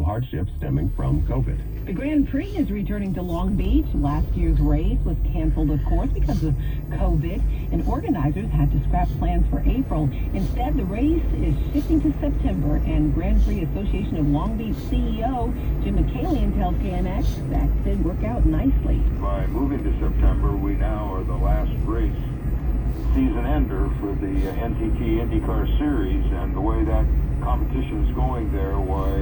hardship stemming from COVID. The Grand Prix is returning to Long Beach. Last year's race was canceled, of course, because of COVID, and organizers had to scrap plans for April. Instead, the race is shifting to September, and Grand Prix Association of Long Beach CEO Jim McCallion tells KNX that did work out nicely. By moving to September, we now are the last race season ender for the NTT IndyCar Series, and the way that competition is going there, why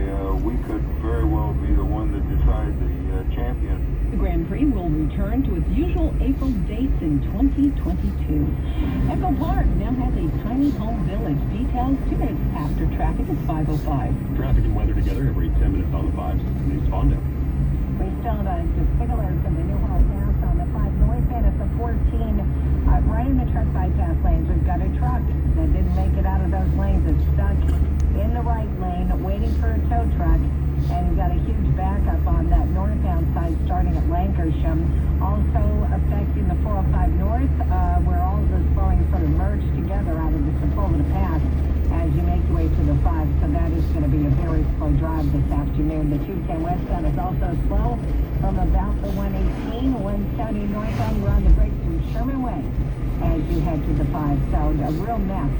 we could very well be the one that decide the champion. The Grand Prix will return to its usual April dates in 2022. Echo Park now has a tiny home village. Details 2 minutes after traffic is 5:05. Traffic and weather together every 10 minutes on the 5s. News Fonda. We still have particulars of the New Hall Pass on the 5 northbound at the 14. Right in the truck bypass lanes, we've got a truck that didn't make it out of those lanes. It's stuck in the right lane, waiting for a tow truck, and you've got a huge backup on that northbound side starting at Lancashire. Also affecting the 405 north, where all of the slowing sort of merged together out of the Sepulveda Pass as you make your way to the 5. So that is going to be a very slow drive this afternoon. The 210 westbound is also slow from about the 118, 170 northbound. We're on the break through Sherman Way as you head to the 5. So a real mess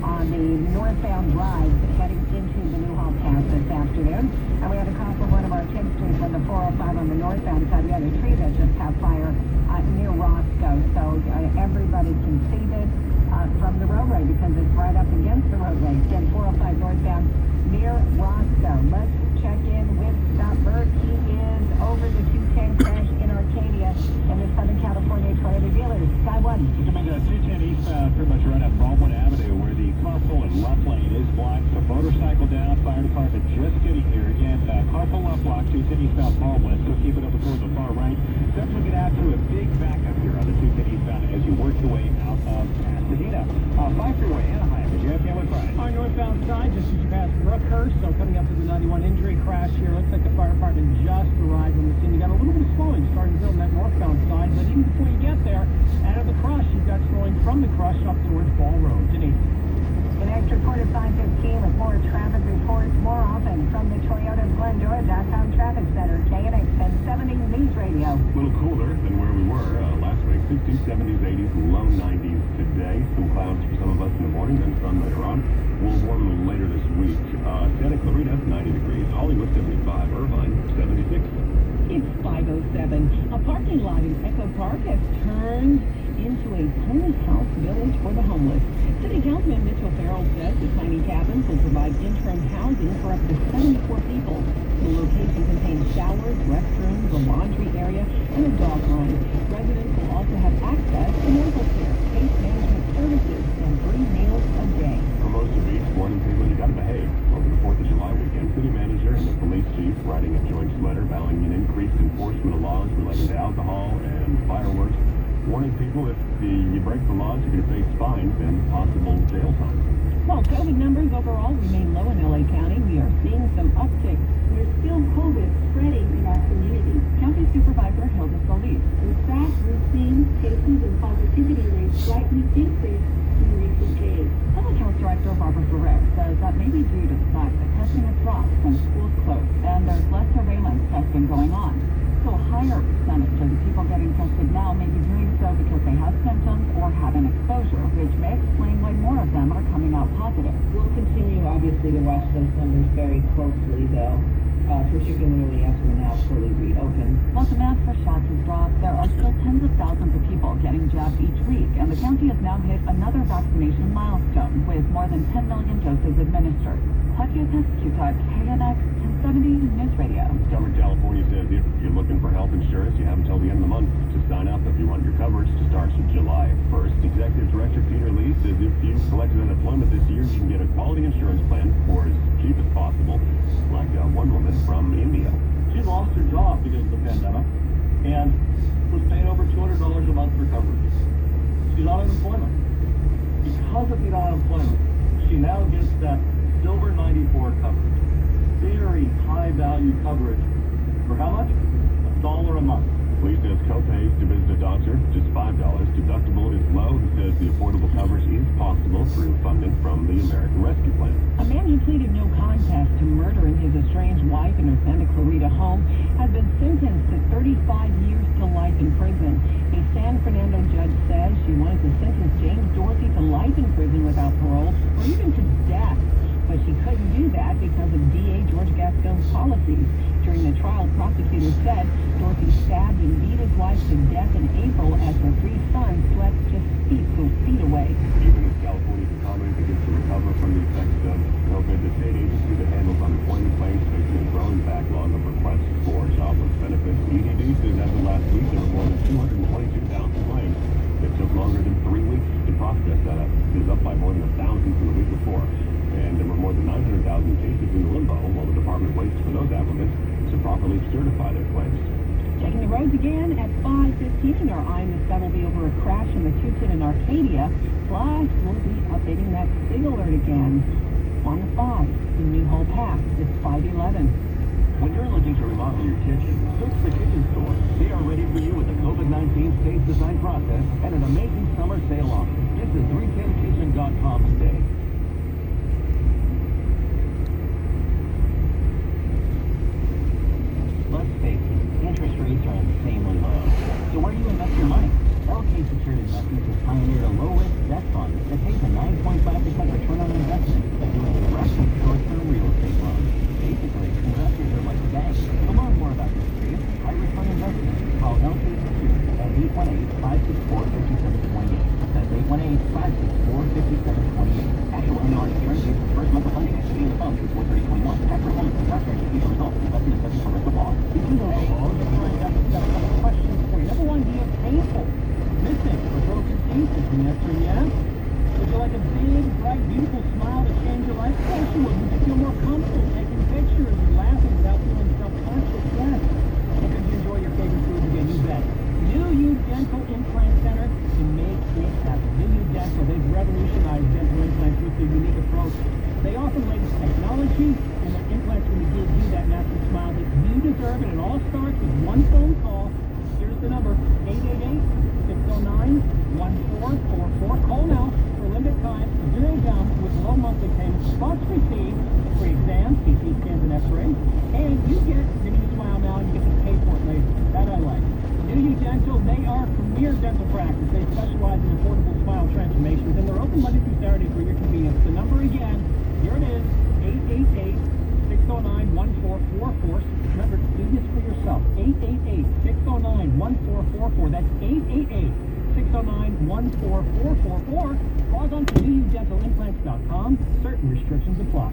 on the northbound drive heading into the New Hall Pass this afternoon. And we had a call from one of our tipsters on the 405 on the northbound side. We had a tree that just caught fire near Roscoe. So everybody can see this from the roadway because it's right up against the roadway. Again, 405 northbound near Roscoe. Let's check in with Scott Burke. He is over the 210 crash in Arcadia in the Southern California Toyota dealers. Sky 1. Coming to 210 eastbound, pretty much right up Baldwin Avenue, where the carpool and left lane is blocked. So motorcycle down, fire department just getting here. Again, carpool left block, 210 eastbound Baldwin. So keep it over toward the far right. Definitely get out to a big backup here on the 210 eastbound as you work your way out of Pasadena. 5 freeway, Anaheim. Did you have Cameron Friday? On northbound side, just as you pass Brookhurst, so coming up to the 91 injury crash here. Looks like the fire department just arrived on the scene. You got a little bit of slowing starting to build on that northbound side, but even before you get there, out of the crush, you've got slowing from the crush up towards Ball Road. Denise. An extra quarter 5:15 with more traffic reports more often from the Toyota Glendora.com Traffic Center, KNX 1070 News Radio. A little cooler than where we were last week. 60s, 70s, 80s, low 90s today. Some clouds for some of us in the morning, then sun later on. We'll warm a little later this week. Santa Clarita, 90 degrees. Hollywood, 75. Irvine, 76. It's 5:07. A parking lot in Echo Park has turned into a tiny house village for the homeless. City Councilman Mitchell Farrell says the tiny cabins will provide interim housing for up to 74 people. The location contains showers, restrooms, a laundry area, and a dog line. Residents will also have access to medical care, case management services, and 3 meals a day. For most of each warning people, you got to behave. Over the 4th of July weekend, city manager and the police chief writing a joint letter vowing an increased enforcement of laws relating to alcohol and fireworks, warning people if you break the laws, you're going to face fines and possible jail time. While COVID numbers overall remain low in LA County, we are seeing some uptick. There's still COVID spreading in our community. County Supervisor Hilda Solis. In fact, we've seen cases and positivity rates slightly increase in recent days. Public Health Director Barbara Ferrer says that may be due to the fact that testing has dropped since schools closed and there's less surveillance testing going on. So a higher percentage of the people getting tested now may be doing so because they have symptoms or have an exposure, which may explain why more of them are coming out positive. We'll continue, obviously, to watch those numbers very closely, though, particularly as we're now fully reopened. While demand for shots has dropped, there are still tens of thousands of people getting jabbed each week, and the county has now hit another vaccination milestone with more than 10 million doses administered. Claudia Pescuta, KNX 1070 News Radio. Discovered California says if you're looking for health insurance, you have until the end of the month to sign up if you want your coverage to start July 1st. Executive Director Peter Lee says if you selected unemployment this year, you can get a quality insurance plan for as cheap as possible, like one woman from India. She lost her job because of the pandemic and was paying over $200 a month for coverage. She's on unemployment. Because of being on unemployment, she now gets that Silver 94 coverage. Very high value coverage for how much? $1 a month. Lee says copays to visit a doctor, just $5. Deductible is low. He says the affordable coverage is possible through funding from the American Rescue Plan. A man who pleaded no contest to murdering his estranged wife in her Santa Clarita home has been sentenced to 35 years to life in prison. A San Fernando judge says she wanted to sentence James Dorsey to life in prison without parole or even to death. But she couldn't do that because of DA George Gascon's policies. During the trial, prosecutors said Dorsey stabbed and beat his wife to death in April as her 3 sons slept just feet away. Even as California's economy begins to recover from the effects of COVID, the state agency that handles unemployment claims facing a growing backlog of requests for jobless benefits. EDD says as of last week, there were more than 222,000 claims. It took longer than 3 weeks to process that. It is up by more than 1,000 from the week before. And there were more than 900,000 cases in limbo while the department waits for those applicants to properly certify their claims. Checking the roads again at 5:15. Our eye in the sky will be over a crash in the Tucson in Arcadia. Plus, we'll be updating that SIG alert again. On the 5, the New Hole Pass. It's 5:11. When you're looking to remodel your kitchen, search the Kitchen Store. They are ready for you with the COVID-19 stage design process and an amazing summer sale offer. Visit 310kitchen.com today. Let's face it, interest rates are insanely low. So where do you invest your money? LK Secured Investments has pioneered a low-risk debt fund that pays a 9.5% return on investment by doing direct and short-term real estate loans. Basically, investors are like banks. To learn more about this free, high-return investment, call LK Secured at 818-564-5728. That's 818-564-5728. Actual annualized return date for the first month of funding and city of the funds is 4/30/21. Tax performance and tax rate future results. Investment is subject to risk of loss. Did you know the laws behind that? Got a couple questions for you. Number one, do you have painful, missing, or broken teeth? Is the answer yes? Would you like a big, bright, beautiful smile to change your life? Of course you would. Would you feel more comfortable taking pictures and laughing without feeling self-conscious? Yes. And could you enjoy your favorite foods again? You bet. New You Dental Implant Center can make it happen. New You Dental, they've revolutionized dental implants with their unique approach. They offer the latest technology, and their implants will give you that natural smile that you deserve, and it all starts with one phone call. Here's the number, 888-609-1444. Call now for a limited time, 0 down with low monthly payments, plus receive free exams, CT scans, and x-rays, and you get the new smile now, and you get to pay for it later. That I like. New You Dental, they are premier dental practice. They specialize in affordable smile transformations, and they're open Monday through Saturday for your convenience. The number again, here it is, 888-609-1444. Remember, do this for yourself. 888-609-1444. That's 888-609-1444. Or log on to newudentalimplants.com. Certain restrictions apply.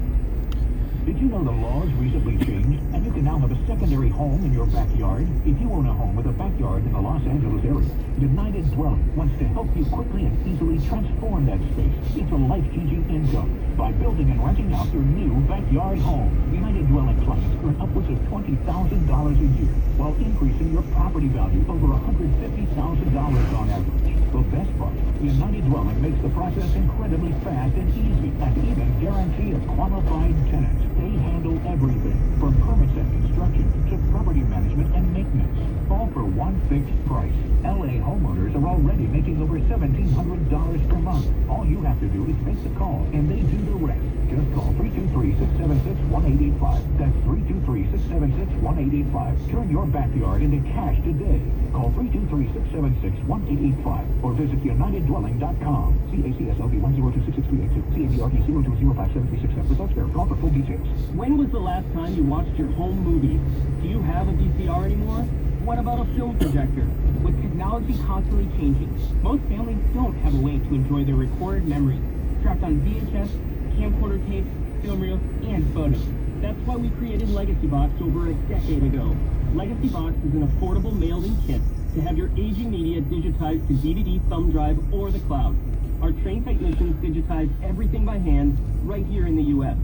Did you know the laws recently changed and you can now have a secondary home in your backyard? If you own a home with a backyard in the Los Angeles area, United Dwelling wants to help you quickly and easily transform that space into life-changing income by building and renting out your new backyard home. United Dwelling clients earn upwards of $20,000 a year while increasing your property value over $150,000 on average. The best part, United Dwelling makes the process incredibly fast and easy and even guarantee a qualified tenant. They handle everything from permits and construction to property management and maintenance, all for one fixed price. LA homeowners are already making over $1,700 per month. All you have to do is make the call, and they do the rest. Just call 323-676-1885. That's 323-676-1885. Turn your backyard into cash today. Call 323-676-1885 or visit UnitedDwelling.com. CACSLB 1026638. CABRD 0205736. Results fair. Call for full details. When was the last time you watched your home movies? Do you have a VCR anymore? What about a film projector? With technology constantly changing, most families don't have a way to enjoy their recorded memories, trapped on VHS, camcorder tapes, film reels, and photos. That's why we created Legacy Box over a decade ago. Legacy Box is an affordable mailed-in kit to have your aging media digitized to DVD, thumb drive, or the cloud. Our trained technicians digitize everything by hand right here in the U.S.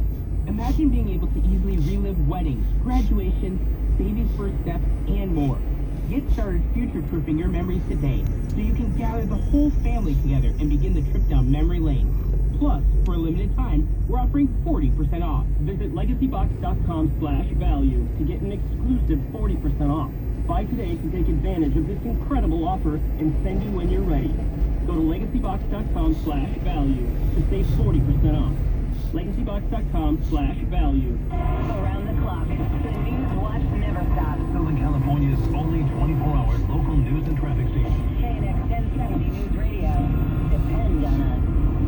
Imagine being able to easily relive weddings, graduation, baby's first steps, and more. Get started future-proofing your memories today so you can gather the whole family together and begin the trip down memory lane. Plus, for a limited time, we're offering 40% off. Visit legacybox.com/value to get an exclusive 40% off. by today to take advantage of this incredible offer and send you when you're ready. Go to legacybox.com/value to save 40% off. legacybox.com/value. Around the clock, the news watch never stops. Southern California's only 24-hour local news and traffic station. KNX 1070 News Radio. Depend on us.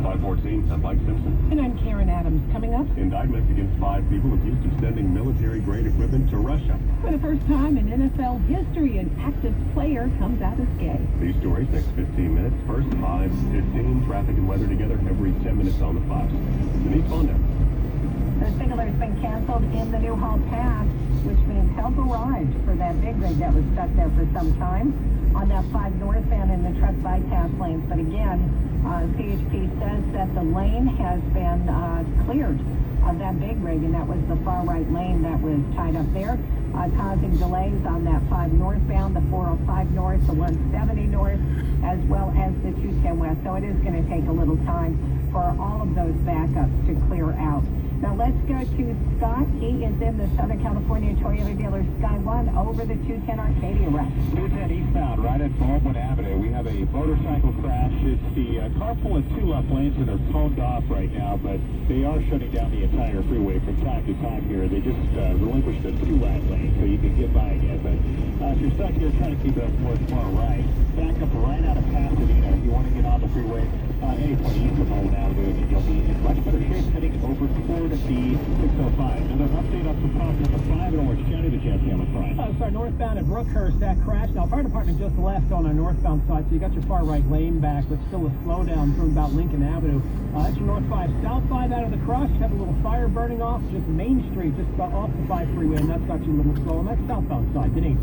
514, I'm Mike Simpson. And I'm Karen Adams. Coming up, Indictments against 5 people accused of sending military-grade equipment to Russia. for the first time in NFL history, an active player comes out as gay. These stories next 15 minutes. First, 5:15, traffic and weather together every 10 minutes on the 5s. Denise Fonda. The signaler's been canceled in the Newhall Pass, which means help arrived for that big rig that was stuck there for some time on that 5 northbound in the truck bypass lanes. But again, CHP says that the lane has been cleared of that big rig, and that was the far right lane that was tied up there, causing delays on that 5 northbound, the 405 north, the 170 north, as well as the 210 west. So it is going to take a little time for all of those backups to clear out. Now let's go to Scott. He is in the Southern California Toyota dealer Sky One over the 210 Arcadia wreck. 210 eastbound, right at Baldwin Avenue. We have a motorcycle crash. It's the carpool in 2 left lanes that are toned off right now, but they are shutting down the entire freeway from time to time here. They just relinquished the 2 right lanes so you can get by again. But if you're stuck here, try to keep it towards far right. Back up right out of Pasadena. If you want to get on the freeway, any point east of Baldwin Avenue, and you'll be in much better shape heading over toward the 605. Another update on some problems on the 5 in Orange County that you have camera fire. Sorry, northbound at Brookhurst, that crash. Now, fire department just left on our northbound side, so you got your far right lane back, but still a slowdown from about Lincoln Avenue. That's your north 5. South 5 out of the crush, have a little fire burning off just Main Street, just about off the 5 freeway, and that's got you a little slow on that southbound side. Denise.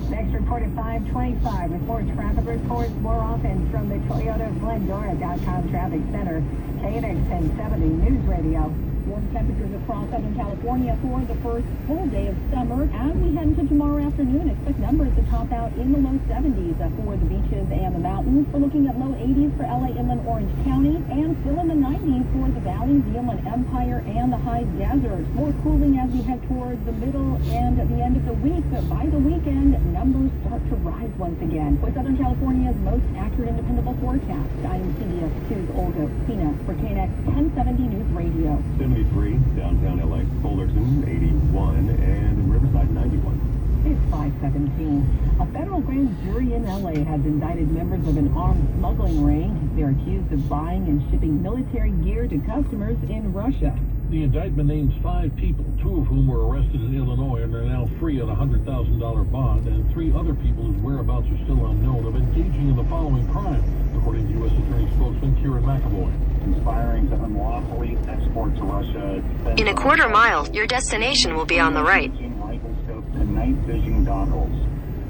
Next report at 5:25 with more traffic reports more often from the Toyota Glendora.com Traffic Center. KNX 1070 News Radio. Warm temperatures across Southern California for the first full day of summer. As we head into tomorrow afternoon, expect numbers to top out in the low 70s for the beaches and the mountains. We're looking at low 80s for LA Inland Orange County, and still in the 90s for the Valley, the Inland Empire, and the high deserts. More cooling as we head towards the middle and the end of the week, but by the weekend, numbers start to rise once again. With Southern California's most accurate and dependable forecast, I am CBS 2's Olga Pina for KNX 1070 News Radio. 73, downtown LA, Fullerton 81, and in Riverside 91. It's 5:17. A federal grand jury in LA has indicted members of an armed smuggling ring. They're accused of buying and shipping military gear to customers in Russia. The indictment names 5 people, 2 of whom were arrested in Illinois and are now free on a $100,000 bond, and 3 other people whose whereabouts are still unknown of engaging in the following crime, according to U.S. Attorney spokesman Kieran McAvoy. Conspiring to unlawfully export to Russia. In a quarter mile, your destination will be on the right. Rifle scopes and night vision goggles.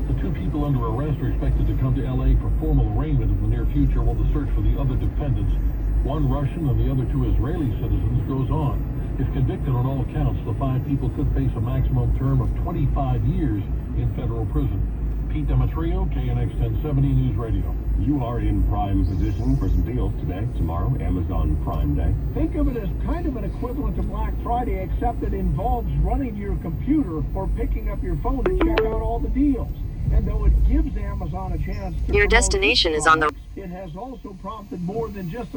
The 2 people under arrest are expected to come to L.A. for formal arraignment in the near future, while the search for the other defendants, 1 Russian and the other 2 Israeli citizens, goes on. If convicted on all counts, the 5 people could face a maximum term of 25 years in federal prison. Pete Demetrio, KNX 1070 News Radio. You are in prime position for some deals today, tomorrow, Amazon Prime Day. Think of it as kind of an equivalent to Black Friday, except it involves running your computer or picking up your phone to check out all the deals. And though it gives Amazon a chance to Your destination is on the... It has also prompted more than just a